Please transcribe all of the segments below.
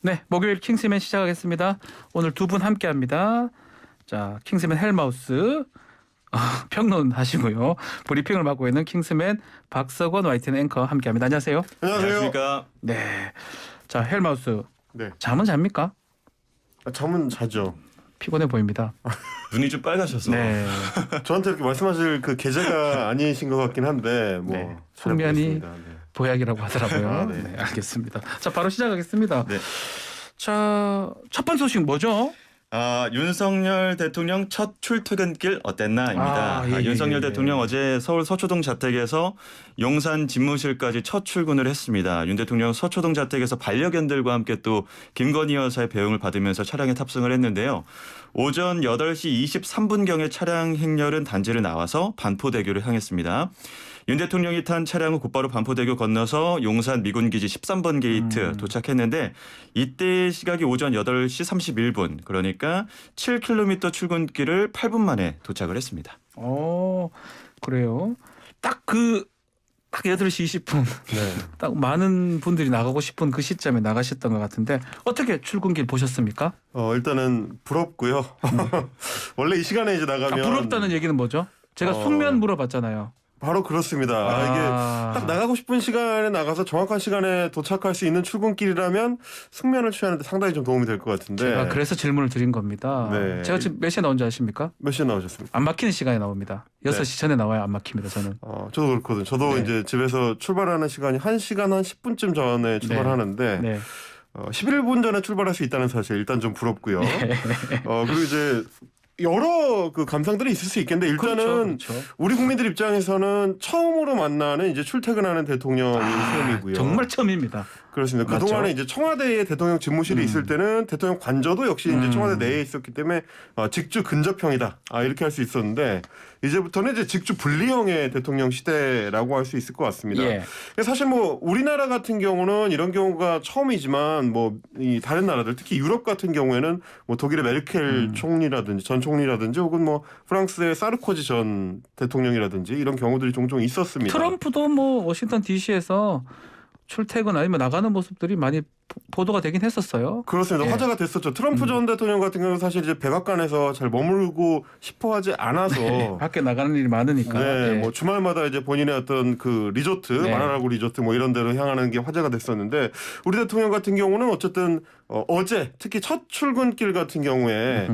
네, 목요일 킹스맨 시작하겠습니다. 오늘 두 분 함께합니다. 자, 킹스맨 헬마우스 평론 하시고요. 브리핑을 맡고 있는 킹스맨 박석원 YTN 앵커 함께합니다. 안녕하세요. 안녕하십니까. 네, 자 헬마우스. 네. 잠은 잡니까? 잠은 자죠. 피곤해 보입니다. 눈이 좀 빨가셔서. 네, 저한테 이렇게 말씀하실 그 계제가 아니신 것 같긴 한데 뭐 네. 잘해보겠습니다. 숙면이 네. 보약이라고 하더라고요. 아, 네. 네. 알겠습니다. 자, 바로 시작하겠습니다. 네. 자, 첫 번째 소식 뭐죠? 윤석열 대통령 첫 출퇴근길 어땠나입니다. 예, 윤석열 예. 대통령 어제 서울 서초동 자택에서 용산 집무실까지 첫 출근을 했습니다. 윤 대통령 서초동 자택에서 반려견들과 함께 또 김건희 여사의 배웅을 받으면서 차량에 탑승을 했는데요. 오전 8시 23분경에 차량 행렬은 단지를 나와서 반포대교를 향했습니다. 윤 대통령이 탄 차량은 곧바로 반포대교 건너서 용산 미군기지 13번 게이트 도착했는데 이때 시각이 오전 8시 31분 그러니까 7km 출근길을 8분 만에 도착을 했습니다. 그래요. 딱 8시 20분. 네. 딱 많은 분들이 나가고 싶은 그 시점에 나가셨던 것 같은데 어떻게 출근길 보셨습니까? 일단은 부럽고요. 원래 이 시간에 이제 나가면 부럽다는 얘기는 뭐죠? 제가 숙면 물어봤잖아요. 바로 그렇습니다. 이게 딱 나가고 싶은 시간에 나가서 정확한 시간에 도착할 수 있는 출근길이라면 숙면을 취하는데 상당히 좀 도움이 될 것 같은데. 제가 그래서 질문을 드린 겁니다. 네. 제가 지금 몇 시에 나온지 아십니까? 몇 시에 나오셨습니까? 안 막히는 시간에 나옵니다. 6시 전에 나와야 안 막힙니다. 저는. 저도 그렇거든요. 저도 네. 이제 집에서 출발하는 시간이 1시간 한 10분쯤 전에 출발하는데 네. 11분 전에 출발할 수 있다는 사실 일단 좀 부럽고요. 그리고 이제 여러 그 감상들이 있을 수 있겠는데 일단은 그렇죠. 우리 국민들 입장에서는 처음으로 만나는 이제 출퇴근하는 대통령이 처음이고요. 정말 처음입니다. 그렇습니다. 맞죠? 그동안에 이제 청와대에 대통령 집무실이 있을 때는 대통령 관저도 역시 이제 청와대 내에 있었기 때문에 직주 근접형이다. 이렇게 할 수 있었는데 이제부터는 이제 직주 분리형의 대통령 시대라고 할 수 있을 것 같습니다. 예. 사실 뭐 우리나라 같은 경우는 이런 경우가 처음이지만 뭐 이 다른 나라들 특히 유럽 같은 경우에는 뭐 독일의 메르켈 총리라든지 전 총리라든지 혹은 뭐 프랑스의 사르코지 전 대통령이라든지 이런 경우들이 종종 있었습니다. 트럼프도 뭐 워싱턴 DC에서 출퇴근 아니면 나가는 모습들이 많이 보도가 되긴 했었어요. 그렇습니다. 예. 화제가 됐었죠. 트럼프 전 대통령 같은 경우는 사실 이제 백악관에서 잘 머물고 싶어하지 않아서 밖에 나가는 일이 많으니까. 네, 예. 뭐 주말마다 이제 본인의 어떤 그 리조트, 네. 마라라고 리조트 뭐 이런 데로 향하는 게 화제가 됐었는데 우리 대통령 같은 경우는 어쨌든 어제 특히 첫 출근길 같은 경우에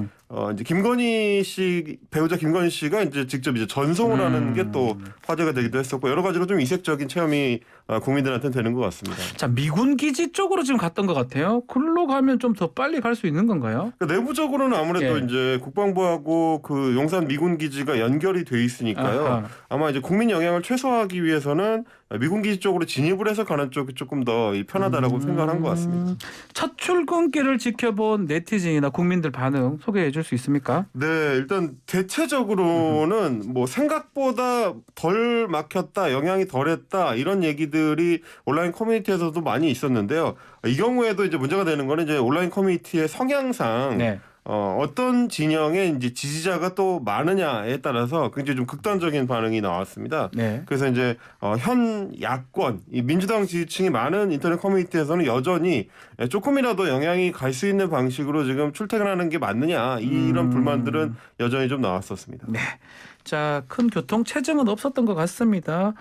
이제 김건희 씨 배우자 김건희 씨가 이제 직접 이제 전송을 하는 게 또 화제가 되기도 했었고 여러 가지로 좀 이색적인 체험이 국민들한테는 되는 것 같습니다. 자, 미군 기지 쪽으로 지금 갔던 것 같아요. 글로 가면 좀 더 빨리 갈 수 있는 건가요? 그러니까 내부적으로는 아무래도 예. 이제 국방부하고 그 용산 미군 기지가 연결이 돼 있으니까요. 아하. 아마 이제 국민 영향을 최소화하기 위해서는 미군 기지 쪽으로 진입을 해서 가는 쪽이 조금 더 편하다라고 생각한 것 같습니다. 첫 출근길을 지켜본 네티즌이나 국민들 반응 소개해 줄 수 있습니까? 네, 일단 대체적으로는 뭐 생각보다 덜 막혔다, 영향이 덜했다 이런 얘기들이 온라인 커뮤니티에서도 많이 있었는데요. 이 경우에도 이제 문제가 되는 거는 이제 온라인 커뮤니티의 성향상 네. 어떤 진영의 이제 지지자가 또 많으냐에 따라서 굉장히 좀 극단적인 반응이 나왔습니다. 네. 그래서 이제 현 야권, 이 민주당 지지층이 많은 인터넷 커뮤니티에서는 여전히 조금이라도 영향이 갈 수 있는 방식으로 지금 출퇴근하는 게 맞느냐 이런 불만들은 여전히 좀 나왔었습니다. 네. 자, 큰 교통 체증은 없었던 것 같습니다.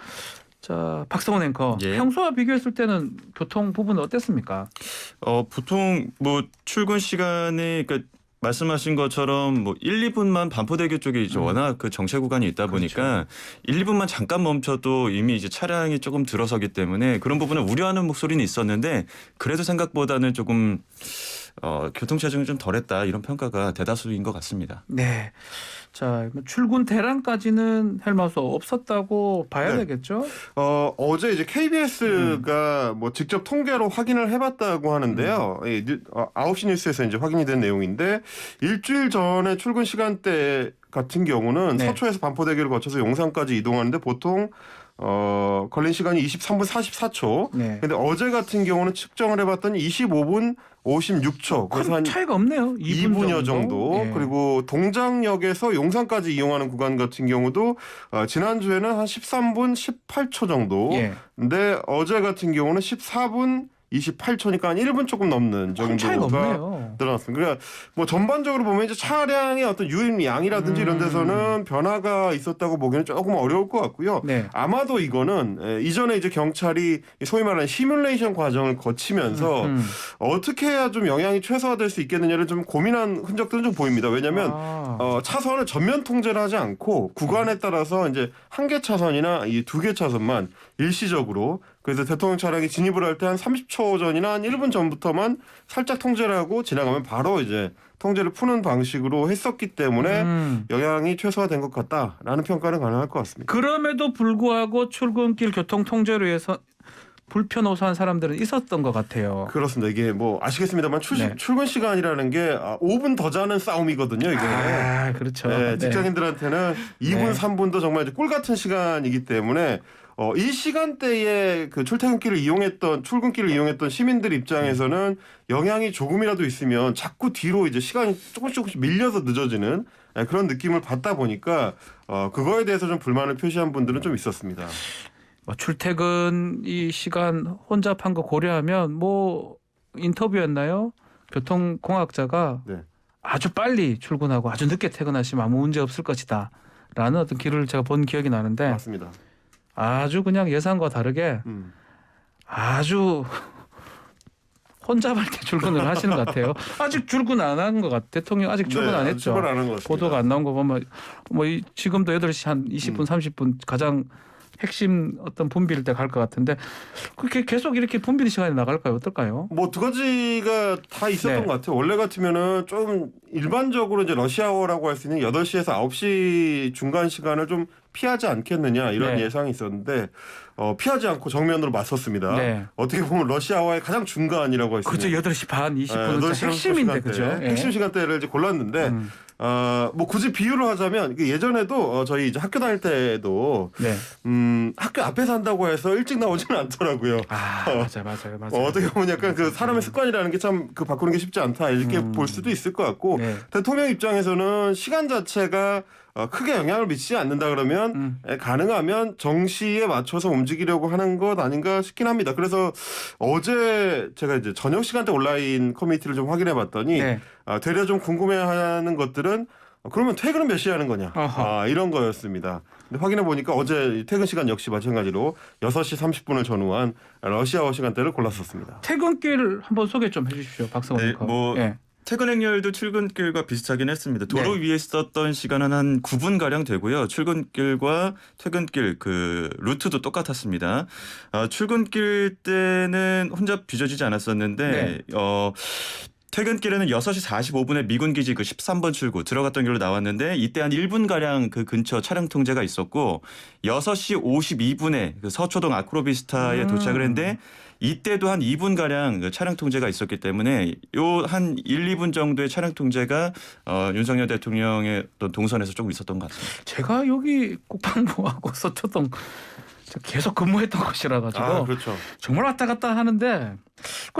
자, 박성원 앵커. 예. 평소와 비교했을 때는 교통 부분은 어땠습니까? 보통 뭐 출근 시간에 그러니까 말씀하신 것처럼 뭐 1, 2분만 반포대교 쪽에 이제 워낙 그 정체 구간이 있다 보니까 1, 2분만 잠깐 멈춰도 이미 이제 차량이 조금 들어서기 때문에 그런 부분을 우려하는 목소리는 있었는데 그래도 생각보다는 조금 교통체증이 좀 덜했다 이런 평가가 대다수인 것 같습니다. 네. 자, 출근 대란까지는 헬마우스 없었다고 봐야 네. 되겠죠? 어제 이제 KBS가 뭐 직접 통계로 확인을 해봤다고 하는데요. 9시 뉴스에서 이제 확인이 된 내용인데 일주일 전에 출근 시간대 같은 경우는 네. 서초에서 반포대교를 거쳐서 용산까지 이동하는데 보통 걸린 시간이 23분 44초. 네. 근데 어제 같은 경우는 측정을 해봤더니 25분 56초. 그래서 큰 한 차이가 없네요. 2분여 정도. 예. 그리고 동장역에서 용산까지 이용하는 구간 같은 경우도 지난주에는 한 13분 18초 정도. 예. 근데 어제 같은 경우는 14분 28초니까 한 1분 조금 넘는 큰 차이가 정도가 없네요. 늘어났습니다. 그러니까 뭐 전반적으로 보면 이제 차량의 어떤 유입량이라든지 이런 데서는 변화가 있었다고 보기는 조금 어려울 것 같고요. 네. 아마도 이거는 이전에 이제 경찰이 소위 말하는 시뮬레이션 과정을 거치면서 어떻게 해야 좀 영향이 최소화될 수 있겠느냐를 좀 고민한 흔적들은 좀 보입니다. 왜냐하면 차선을 전면 통제를 하지 않고 구간에 따라서 이제 한 개 차선이나 이 두 개 차선만 일시적으로, 그래서 대통령 차량이 진입을 할 때 한 30초 전이나 한 1분 전부터만 살짝 통제를 하고 지나가면 바로 이제 통제를 푸는 방식으로 했었기 때문에 영향이 최소화된 것 같다라는 평가는 가능할 것 같습니다. 그럼에도 불구하고 출근길 교통 통제로 해서 불편호소한 사람들은 있었던 것 같아요. 그렇습니다. 이게 뭐 아시겠습니다만 네. 출근 시간이라는 게 5분 더 자는 싸움이거든요. 이게. 그렇죠. 네, 직장인들한테는 2분, 네. 3분도 정말 이제 꿀 같은 시간이기 때문에 이 시간대에 그 출퇴근길을 이용했던 출근길을 이용했던 시민들 입장에서는 영향이 조금이라도 있으면 자꾸 뒤로 이제 시간이 조금씩 밀려서 늦어지는 그런 느낌을 받다 보니까 그거에 대해서 좀 불만을 표시한 분들은 좀 있었습니다. 출퇴근 이 시간 혼잡한 거 고려하면 뭐 인터뷰였나요? 교통공학자가 네. 아주 빨리 출근하고 아주 늦게 퇴근하시면 아무 문제 없을 것이다 라는 어떤 기를 제가 본 기억이 나는데 맞습니다. 아주 그냥 예상과 다르게 아주 혼잡할 때 출근을 하시는 것 같아요. 아직 출근 안 한 것 같아요. 대통령 아직 출근 안 했죠. 출근 안 한 것 같습니다. 보도가 안 나온 거 보면 지금도 8시 한 20분 30분 가장 핵심 어떤 분비일 때 갈 것 같은데 그렇게 계속 이렇게 분비 시간이 나갈까요? 어떨까요? 뭐 두 가지가 다 있었던 네. 것 같아요. 원래 같으면은 좀 일반적으로 이제 러시아워라고 할 수 있는 8시에서 9시 중간 시간을 좀 피하지 않겠느냐 이런 네. 예상이 있었는데 피하지 않고 정면으로 맞섰습니다. 네. 어떻게 보면 러시아워의 가장 중간이라고 할 수 그죠. 있는 8시 반 20분은 8시 핵심인데 시간대, 그죠? 핵심 시간대를 이제 골랐는데 뭐 굳이 비유를 하자면 예전에도 저희 이제 학교 다닐 때도 네. 학교 앞에서 한다고 해서 일찍 나오지는 않더라고요. 맞아요. 어떻게 보면 약간 그 사람의 습관이라는 게 참 그 바꾸는 게 쉽지 않다 이렇게 볼 수도 있을 것 같고 네. 대통령 입장에서는 시간 자체가 크게 영향을 미치지 않는다 그러면 가능하면 정시에 맞춰서 움직이려고 하는 것 아닌가 싶긴 합니다. 그래서 어제 제가 이제 저녁 시간대 온라인 커뮤니티를 좀 확인해 봤더니 네. 되려 좀 궁금해하는 것들은 그러면 퇴근은 몇 시에 하는 거냐 이런 거였습니다. 근데 확인해 보니까 어제 퇴근 시간 역시 마찬가지로 6시 30분을 전후한 러시아워 시간대를 골랐었습니다. 퇴근길 한번 소개 좀 해주십시오, 박성원 네, 앵커. 뭐 예. 퇴근 행렬도 출근길과 비슷하긴 했습니다. 도로 위에 있었던 시간은 한 9분 가량 되고요. 출근길과 퇴근길 그 루트도 똑같았습니다. 출근길 때는 혼잡 빚어지지 않았었는데 퇴근길에는 6시 45분에 미군기지 그 13번 출구 들어갔던 길로 나왔는데 이때 한 1분가량 그 근처 차량 통제가 있었고 6시 52분에 그 서초동 아크로비스타에 도착을 했는데 이때도 한 2분가량 그 차량 통제가 있었기 때문에 요 한 1, 2분 정도의 차량 통제가 윤석열 대통령의 어떤 동선에서 조금 있었던 것 같습니다. 제가 여기 국방부하고 서초동 계속 근무했던 곳이라 가지고 그렇죠. 정말 왔다 갔다 하는데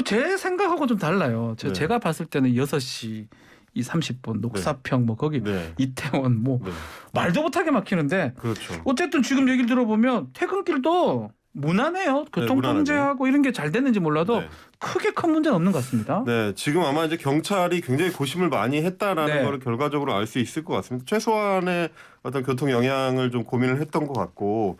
제 생각하고 좀 달라요. 네. 제가 봤을 때는 6시 이 30분 녹사평 뭐 거기 네. 이태원 뭐 네. 말도 못하게 막히는데 그렇죠. 어쨌든 지금 얘기를 들어보면 퇴근길도 무난해요. 교통 무난하죠. 통제하고 이런 게 잘 됐는지 몰라도 네. 크게 큰 문제는 없는 것 같습니다. 네, 지금 아마 이제 경찰이 굉장히 고심을 많이 했다라는 네. 걸 결과적으로 알 수 있을 것 같습니다. 최소한의 어떤 교통 영향을 좀 고민을 했던 것 같고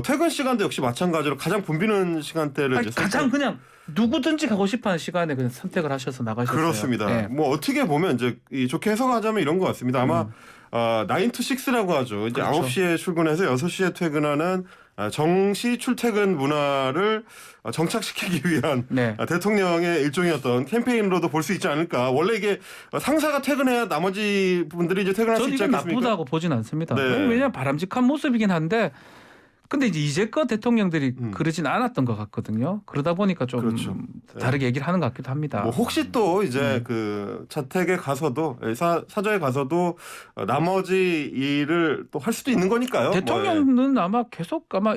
퇴근 시간대 역시 마찬가지로 가장 붐비는 시간대를 이제 가장 그냥 누구든지 가고 싶어하는 시간에 그냥 선택을 하셔서 나가셨어요. 그렇습니다. 네. 뭐 어떻게 보면 이제 좋게 해석하자면 이런 것 같습니다. 아마 9 to 6라고 하죠. 이제 그렇죠. 9시에 출근해서 6시에 퇴근하는 정시 출퇴근 문화를 정착시키기 위한 네. 대통령의 일종의 어떤 캠페인으로도 볼 수 있지 않을까. 원래 이게 상사가 퇴근해야 나머지 분들이 이제 퇴근할 수 저는 있지 이건 않겠습니까? 나쁘다고 보진 않습니다. 네. 왜냐하면 바람직한 모습이긴 한데 근데 이제 이제껏 대통령들이 그러진 않았던 것 같거든요. 그러다 보니까 좀 그렇죠. 다르게 얘기를 하는 것 같기도 합니다. 뭐 혹시 또 이제 그 자택에 가서도 사저에 가서도 나머지 일을 또 할 수도 있는 거니까요. 대통령은 아마 계속 아마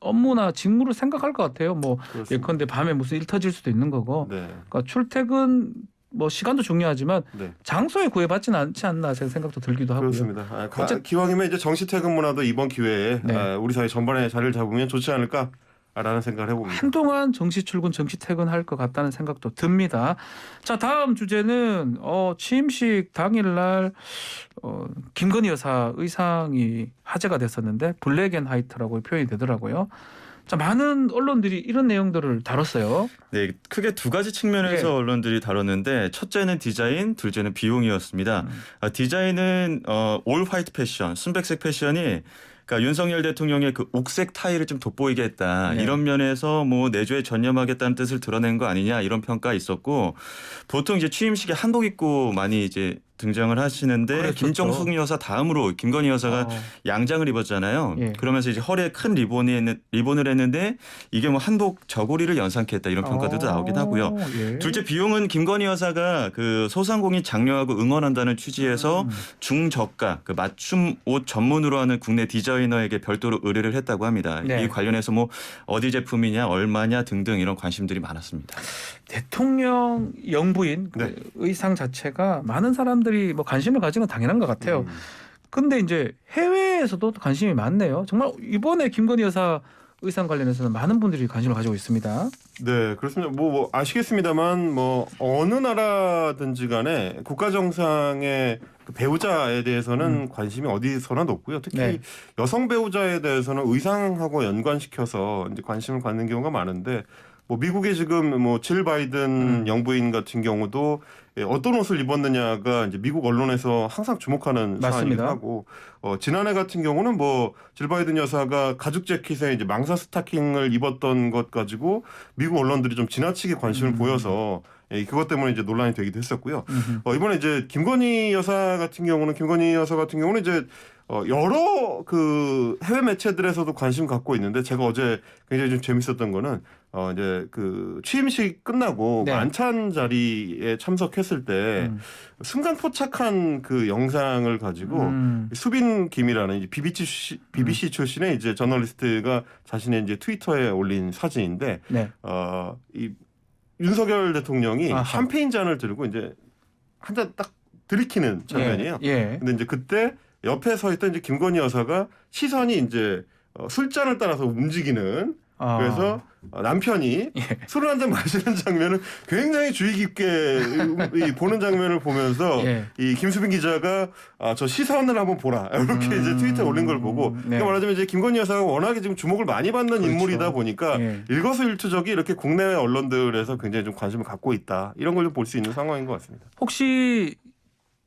업무나 직무를 생각할 것 같아요. 뭐 그렇습니다. 예컨대 밤에 무슨 일 터질 수도 있는 거고. 네. 그러니까 출퇴근 뭐 시간도 중요하지만 네. 장소에 구애받지는 않지 않나 제 생각도 들기도 하고요. 그렇습니다. 기왕이면 이제 정시 퇴근 문화도 이번 기회에 네. 우리 사회 전반에 자리를 잡으면 좋지 않을까 라는 생각을 해봅니다. 한동안 정시 출근, 정시 퇴근할 것 같다는 생각도 듭니다. 자, 다음 주제는 취임식 당일날 김건희 여사 의상이 화제가 됐었는데 블랙 앤 화이트라고 표현이 되더라고요. 자, 많은 언론들이 이런 내용들을 다뤘어요. 네, 크게 두 가지 측면에서 예. 언론들이 다뤘는데 첫째는 디자인, 둘째는 비용이었습니다. 디자인은 올 화이트 패션, 순백색 패션이 그러니까 윤석열 대통령의 그 옥색 타일을 좀 돋보이게 했다. 네. 이런 면에서 뭐 내조에 전념하겠다는 뜻을 드러낸 거 아니냐 이런 평가 있었고 보통 이제 취임식에 한복 입고 많이 이제 등장을 하시는데 그랬었죠. 김정숙 여사 다음으로 김건희 여사가 양장을 입었잖아요. 예. 그러면서 이제 허리에 큰 리본을 했는데 이게 뭐 한복 저고리를 연상케 했다 이런 평가들도 나오긴 하고요. 예. 둘째 비용은 김건희 여사가 그 소상공인 장려하고 응원한다는 취지에서 중저가 그 맞춤 옷 전문으로 하는 국내 디자이너에게 별도로 의뢰를 했다고 합니다. 네. 이 관련해서 뭐 어디 제품이냐 얼마냐 등등 이런 관심들이 많았습니다. 대통령 영부인 그 네. 의상 자체가 많은 사람들이 뭐 관심을 가진 건 당연한 것 같아요. 근데 이제 해외에서도 관심이 많네요. 정말 이번에 김건희 여사 의상 관련해서는 많은 분들이 관심을 가지고 있습니다. 네, 그렇습니다. 뭐 아시겠습니다만 뭐 어느 나라든지 간에 국가 정상의 그 배우자에 대해서는 관심이 어디서나 높고요. 특히 네. 여성 배우자에 대해서는 의상하고 연관시켜서 이제 관심을 갖는 경우가 많은데 뭐 미국의 지금 뭐 질 바이든 영부인 같은 경우도 어떤 옷을 입었느냐가 이제 미국 언론에서 항상 주목하는 맞습니다. 사안이기도 하고 지난해 같은 경우는 뭐 질 바이든 여사가 가죽 재킷에 이제 망사 스타킹을 입었던 것 가지고 미국 언론들이 좀 지나치게 관심을 보여서 그것 때문에 이제 논란이 되기도 했었고요. 이번에 이제 김건희 여사 같은 경우는 이제 여러 그 해외 매체들에서도 관심 갖고 있는데 제가 어제 굉장히 좀 재밌었던 거는 이제 그 취임식 끝나고 네. 만찬 자리에 참석했을 때 순간 포착한 그 영상을 가지고 수빈 김이라는 이제 BBC 출신의 이제 저널리스트가 자신의 이제 트위터에 올린 사진인데 네. 이 윤석열 대통령이 아하. 샴페인 잔을 들고 이제 한 잔 딱 들이키는 장면이에요. 예. 근데 이제 그때 옆에 서 있던 이제 김건희 여사가 시선이 이제 술잔을 따라서 움직이는 그래서 남편이 예. 술을 한 잔 마시는 장면을 굉장히 주의 깊게 이 보는 장면을 보면서 예. 이 김수빈 기자가 저 시선을 한번 보라 이렇게 이제 트위터에 올린 걸 보고 네. 그러니까 말하자면 이제 김건희 여사가 워낙에 지금 주목을 많이 받는 그렇죠. 인물이다 보니까 예. 일거수일투족이 이렇게 국내외 언론들에서 굉장히 좀 관심을 갖고 있다 이런 걸 좀 볼 수 있는 상황인 것 같습니다. 혹시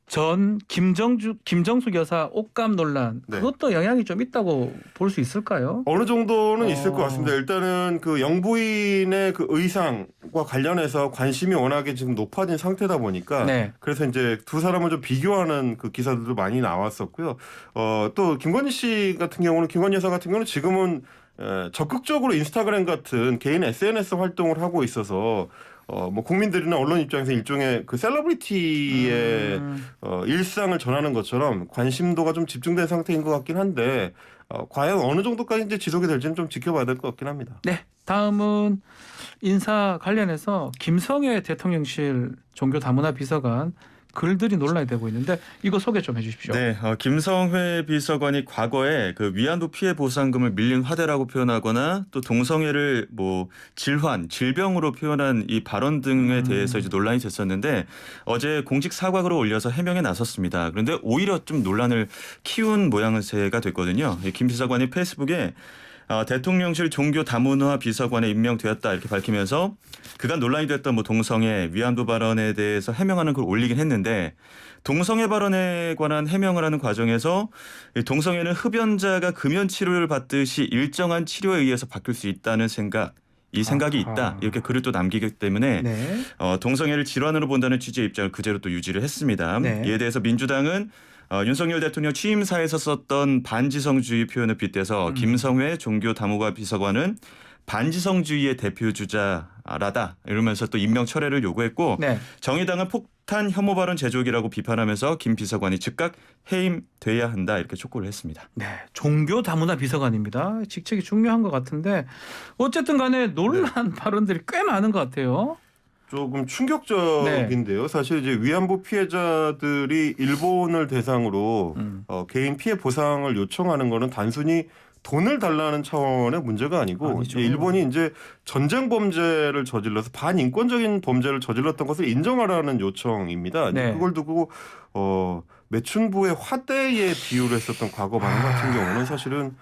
전 김정숙 여사 옷감 논란 네. 그것도 영향이 좀 있다고 볼 수 있을까요? 어느 정도는 있을 것 같습니다. 일단은 그 영부인의 그 의상과 관련해서 관심이 워낙에 지금 높아진 상태다 보니까 네. 그래서 이제 두 사람을 좀 비교하는 그 기사들도 많이 나왔었고요. 또 김건희 여사 같은 경우는 지금은 적극적으로 인스타그램 같은 개인 SNS 활동을 하고 있어서 뭐 국민들이나 언론 입장에서 일종의 그 셀러브리티의 일상을 전하는 것처럼 관심도가 좀 집중된 상태인 것 같긴 한데 과연 어느 정도까지 이제 지속이 될지는 좀 지켜봐야 될 것 같긴 합니다. 네. 다음은 인사 관련해서 김성애 대통령실 종교다문화 비서관 글들이 논란이 되고 있는데 이거 소개 좀 해주십시오. 네, 김성회 비서관이 과거에 그 위안부 피해 보상금을 밀린 화대라고 표현하거나 또 동성애를 뭐 질병으로 표현한 이 발언 등에 대해서 이제 논란이 됐었는데 어제 공식 사과글을 올려서 해명에 나섰습니다. 그런데 오히려 좀 논란을 키운 모양새가 됐거든요. 김 비서관이 페이스북에 대통령실 종교다문화 비서관에 임명되었다 이렇게 밝히면서 그간 논란이 됐던 뭐 동성애 위안부 발언에 대해서 해명하는 걸 올리긴 했는데 동성애 발언에 관한 해명을 하는 과정에서 동성애는 흡연자가 금연 치료를 받듯이 일정한 치료에 의해서 바뀔 수 있다는 생각이 있다 이렇게 글을 또 남기기 때문에 네. 동성애를 질환으로 본다는 취지의 입장을 그대로 또 유지를 했습니다. 네. 이에 대해서 민주당은 윤석열 대통령 취임사에서 썼던 반지성주의 표현을 빗대서 김성회 종교다문화 비서관은 반지성주의의 대표주자라다 이러면서 또 임명 철회를 요구했고 네. 정의당은 폭탄 혐오 발언 제조기라고 비판하면서 김 비서관이 즉각 해임돼야 한다 이렇게 촉구를 했습니다. 네, 종교다문화 비서관입니다. 직책이 중요한 것 같은데 어쨌든 간에 논란 발언들이 꽤 많은 것 같아요. 조금 충격적인데요. 사실 이제 위안부 피해자들이 일본을 대상으로 개인 피해 보상을 요청하는 거는 단순히 돈을 달라는 차원의 문제가 아니고 아니죠. 일본이 이제 전쟁 범죄를 저질러서 반인권적인 범죄를 저질렀던 것을 인정하라는 요청입니다. 네. 그걸 두고 매춘부의 화대에 비유를 했었던 과거 발언 같은 경우는 사실은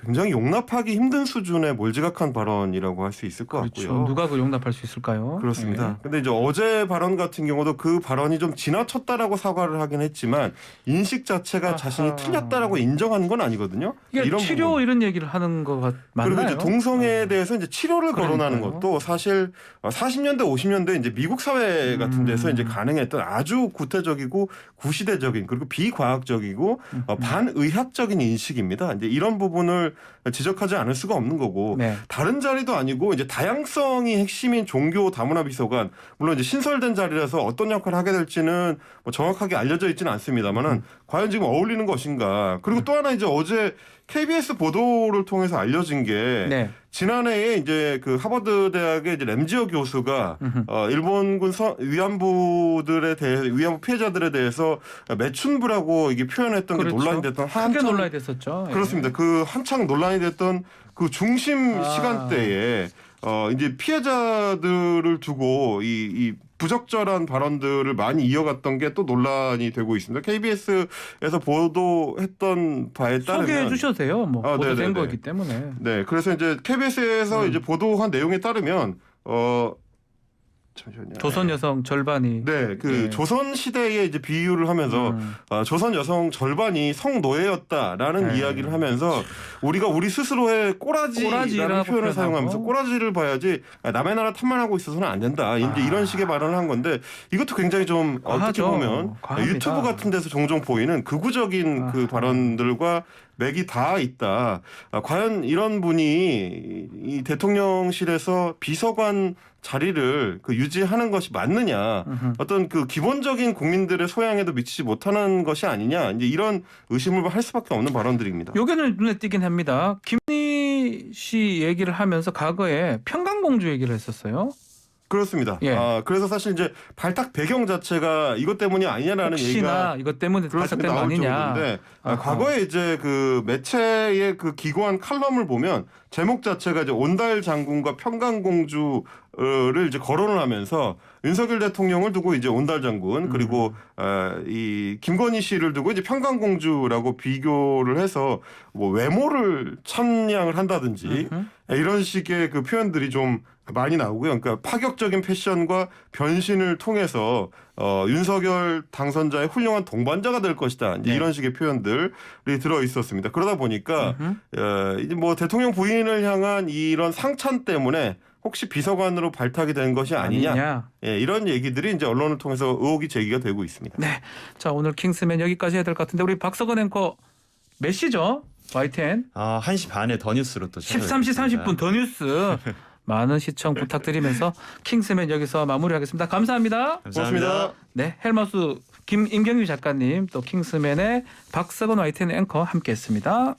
굉장히 용납하기 힘든 수준의 몰지각한 발언이라고 할 수 있을 것 그렇죠. 같고요. 누가 그 용납할 수 있을까요? 그렇습니다. 네. 근데 이제 어제 발언 같은 경우도 그 발언이 좀 지나쳤다라고 사과를 하긴 했지만 인식 자체가 아하. 자신이 틀렸다라고 인정한 건 아니거든요. 이게 이런 치료 부분. 이런 얘기를 하는 거 맞나요? 그리고 이제 동성애에 대해서 이제 치료를 거론하는 그러니까요. 것도 사실 40년대 50년대 이제 미국 사회 같은 데서 이제 가능했던 아주 구태적이고 구시대적인 그리고 비과학적이고 반의학적인 인식입니다. 이제 이런 부분을 지적하지 않을 수가 없는 거고 네. 다른 자리도 아니고 이제 다양성이 핵심인 종교 다문화 비서관 물론 이제 신설된 자리라서 어떤 역할을 하게 될지는 뭐 정확하게 알려져 있지는 않습니다만은 과연 지금 어울리는 것인가 그리고 또 하나 이제 어제 KBS 보도를 통해서 알려진 게 네. 지난해에 이제 그 하버드 대학의 이제 램지어 교수가 일본군 위안부들에 대해 위안부 피해자들에 대해서 매춘부라고 이게 표현했던 그렇죠. 게 논란이 됐던 크게 한창 논란이 됐었죠. 예. 그렇습니다. 그 한창 논란이 됐던 그 중심 아. 시간대에 이제 피해자들을 두고 이 부적절한 발언들을 많이 이어갔던 게 또 논란이 되고 있습니다. KBS에서 보도했던 바에 따르면 소개해 주셔도 돼요. 뭐 보도된 네네네. 거기 때문에. 네, 그래서 이제 KBS에서 이제 보도한 내용에 따르면 잠시만요. 조선 여성 절반이 네, 그 예. 조선 시대에 이제 비유를 하면서 조선 여성 절반이 성노예였다라는 네. 이야기를 하면서 우리가 우리 스스로의 꼬라지라는 꼬라지라고 표현을 사용하면서 표현하고. 꼬라지를 봐야지 남의 나라 탓만하고 있어서는 안 된다. 이제 이런 식의 발언을 한 건데 이것도 굉장히 좀 어떻게 과하죠. 보면 과합니다. 유튜브 같은 데서 종종 보이는 극우적인 그 발언들과 맥이 다 있다. 과연 이런 분이 이 대통령실에서 비서관 자리를 그 유지하는 것이 맞느냐, 어떤 그 기본적인 국민들의 소양에도 미치지 못하는 것이 아니냐, 이제 이런 의심을 할 수밖에 없는 발언들입니다. 요게는 눈에 띄긴 합니다. 김건희 씨 얘기를 하면서 과거에 평강공주 얘기를 했었어요. 그렇습니다. 예. 그래서 사실 이제 발탁 배경 자체가 이것 때문이 아니냐라는 얘기가 혹시나 이것 때문에 발탁된 거 나올 아니냐. 정도인데 아하. 과거에 이제 그 매체의 그 기고한 칼럼을 보면 제목 자체가 이제 온달 장군과 평강공주를 이제 거론을 하면서 윤석열 대통령을 두고 이제 온달 장군 그리고 이 김건희 씨를 두고 이제 평강공주라고 비교를 해서 뭐 외모를 찬양을 한다든지 이런 식의 그 표현들이 좀 많이 나오고요. 그러니까 파격적인 패션과 변신을 통해서 윤석열 당선자의 훌륭한 동반자가 될 것이다. 이제 네. 이런 식의 표현들이 들어 있었습니다. 그러다 보니까 이제 뭐 대통령 부인을 향한 이런 상찬 때문에 혹시 비서관으로 발탁이 된 것이 아니냐. 예, 이런 얘기들이 이제 언론을 통해서 의혹이 제기가 되고 있습니다. 네. 자, 오늘 킹스맨 여기까지 해야 될 것 같은데 우리 박석원 앵커 몇 시죠? YTN 1시 반에 더 뉴스로 또 13시 30분 더 뉴스 많은 시청 부탁드리면서 킹스맨 여기서 마무리하겠습니다. 감사합니다. 감사합니다. 네, 헬마우스 김임경유 작가님 또 킹스맨의 박석원 YTN 앵커 함께했습니다.